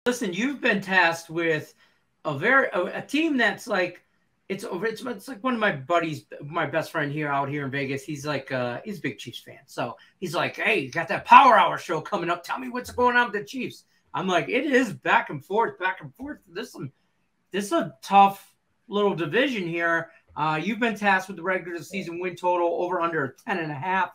Listen, you've been tasked with a team that's like it's like one of my buddies, my best friend here out here in Vegas. He's like he's a big Chiefs fan, so he's like, "Hey, you got that Power Hour show coming up? Tell me what's going on with the Chiefs." I'm like, "It is back and forth, back and forth. This is a tough little division here." You've been tasked with the regular season win total over under 10.5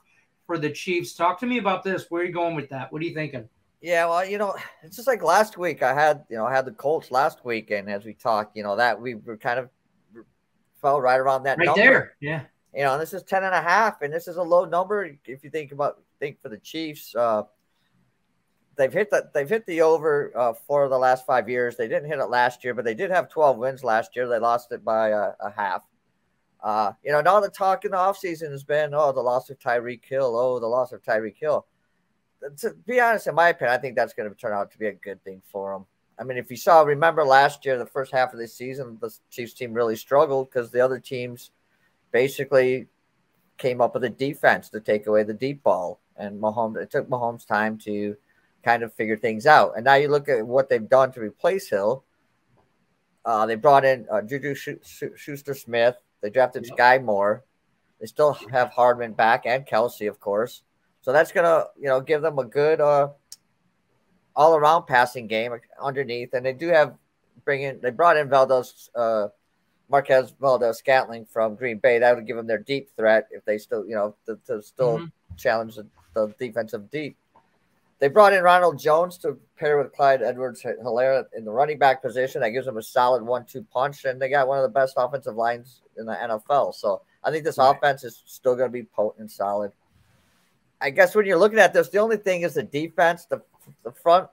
for the Chiefs. Talk to me about this. Where are you going with that? What are you thinking? Yeah, well, it's just like last week. I had the Colts last week, and as we talked, that we were kind of fell right around that Right number. there, yeah. And this is 10.5, and this is a low number. If you think for the Chiefs, they've hit the over 4 of the last 5 years. They didn't hit it last year, but they did have 12 wins last year. They lost it by a half. Now the talk in the offseason has been, the loss of Tyreek Hill. Oh, the loss of Tyreek Hill. To be honest, in my opinion, I think that's going to turn out to be a good thing for them. I mean, if you remember last year, the first half of the season, the Chiefs team really struggled because the other teams basically came up with a defense to take away the deep ball. And it took Mahomes time to kind of figure things out. And now you look at what they've done to replace Hill. They brought in Juju Schuster-Smith. They drafted Sky Moore. They still have Hardman back and Kelsey, of course. So that's going to, give them a good all-around passing game underneath. And they do they brought in Marquez Valdez-Scantling from Green Bay. That would give them their deep threat if they still, to challenge the defensive deep. They brought in Ronald Jones to pair with Clyde Edwards-Helaire in the running back position. That gives them a solid 1-2 punch, and they got one of the best offensive lines in the NFL. So I think this offense is still going to be potent and solid. I guess when you're looking at this, the only thing is the defense. The front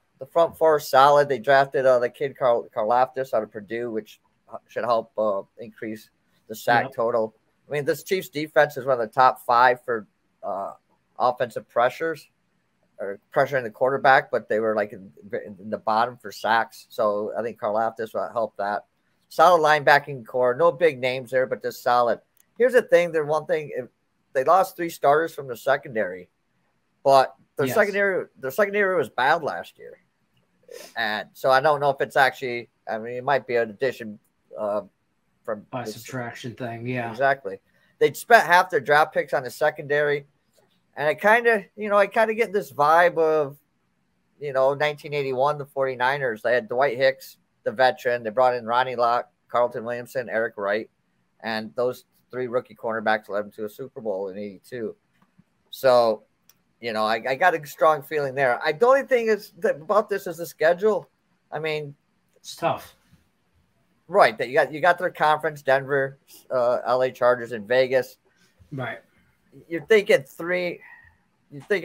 four is solid. They drafted the kid Karlaftis out of Purdue, which should help increase the sack total. I mean, this Chiefs defense is one of the top 5 for offensive pressures or pressuring the quarterback, but they were like in the bottom for sacks. So I think Karlaftis will help that. Solid linebacking core. No big names there, but just solid. Here's the thing. They lost 3 starters from the secondary, but their secondary was bad last year. And so I don't know if it's actually, I mean, it might be an addition from by subtraction thing. Yeah, exactly. They spent half their draft picks on the secondary. And I kind of get this vibe of, 1981, the 49ers. They had Dwight Hicks, the veteran. They brought in Ronnie Lott, Carlton Williamson, Eric Wright. And those 3 rookie cornerbacks led them to a Super Bowl in 82. So, I got a strong feeling there. The only thing about this is the schedule. I mean, it's tough. Right. That you got their conference, Denver, LA Chargers, and Vegas. Right. You're thinking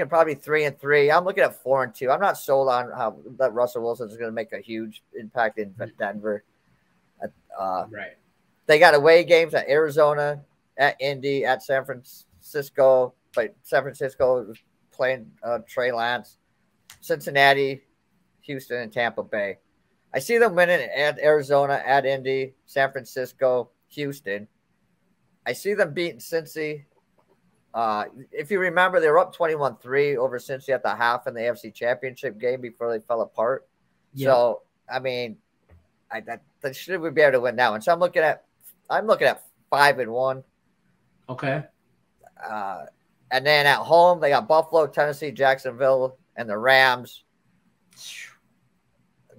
probably 3-3. I'm looking at 4-2. I'm not sold on how that Russell Wilson is going to make a huge impact in Denver. Right. They got away games at Arizona, at Indy, at San Francisco. But San Francisco was playing Trey Lance, Cincinnati, Houston, and Tampa Bay. I see them winning at Arizona, at Indy, San Francisco, Houston. I see them beating Cincy. If you remember, they were up 21-3 over Cincy at the half in the AFC Championship game before they fell apart. Yeah. So, I mean, they should be able to win that one. So I'm looking at 5-1. Okay. And then at home, they got Buffalo, Tennessee, Jacksonville, and the Rams.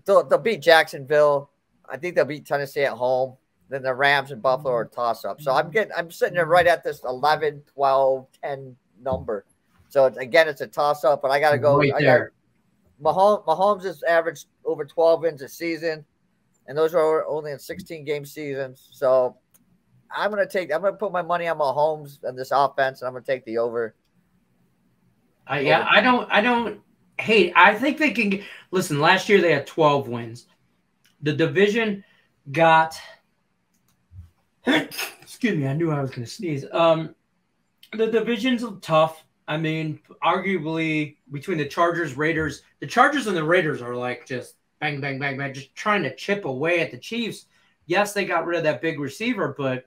They'll beat Jacksonville. I think they'll beat Tennessee at home. Then the Rams and Buffalo are toss-up. So I'm sitting there right at this 11, 12, 10 number. So it's a toss-up, but I got to go. Right there. Mahomes has averaged over 12 wins a season, and those are only in 16-game seasons. So I'm going to put my money on Mahomes and this offense, and I'm going to take the over. I don't hate. I think they can – listen, last year they had 12 wins. The division got – excuse me, I knew I was going to sneeze. The division's tough. I mean, arguably between the Chargers, Raiders, the Chargers and the Raiders are like just bang, bang, bang, bang, just trying to chip away at the Chiefs. Yes, they got rid of that big receiver, but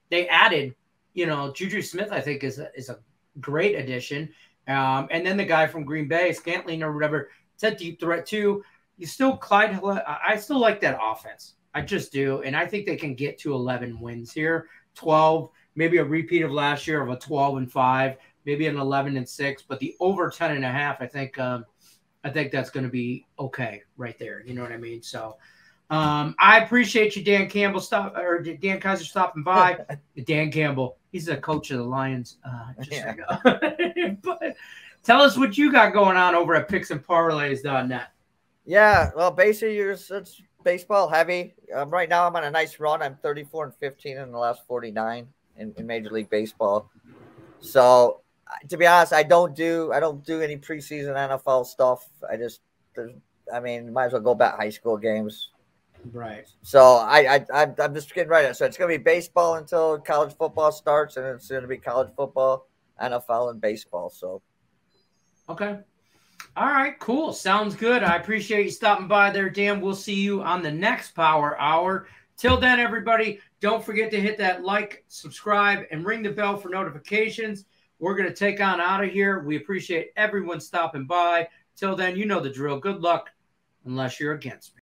they added, Juju Smith, I think is a great addition. And then the guy from Green Bay, Scantling or whatever, it's a deep threat too. you still I still like that offense. I just do. And I think they can get to 11 wins here, 12, maybe a repeat of last year of a 12-5, maybe an 11-6, but the over 10.5, I think that's going to be okay right there. You know what I mean? So I appreciate you, Dan Kaiser stopping by. Dan Campbell, he's the coach of the Lions. But tell us what you got going on over at picksandparlays.net. Yeah, well, basically, it's baseball heavy. Right now, I'm on a nice run. I'm 34-15 in the last 49 in Major League Baseball. So, to be honest, I don't do any preseason NFL stuff. Might as well go back high school games. Right. So I'm just getting right. So it's gonna be baseball until college football starts, and it's gonna be college football, NFL, and baseball. So. Okay. All right, cool. Sounds good. I appreciate you stopping by there, Dan. We'll see you on the next Power Hour. Till then, everybody, don't forget to hit that like, subscribe, and ring the bell for notifications. We're going to take on out of here. We appreciate everyone stopping by. Till then, you know the drill. Good luck, unless you're against me.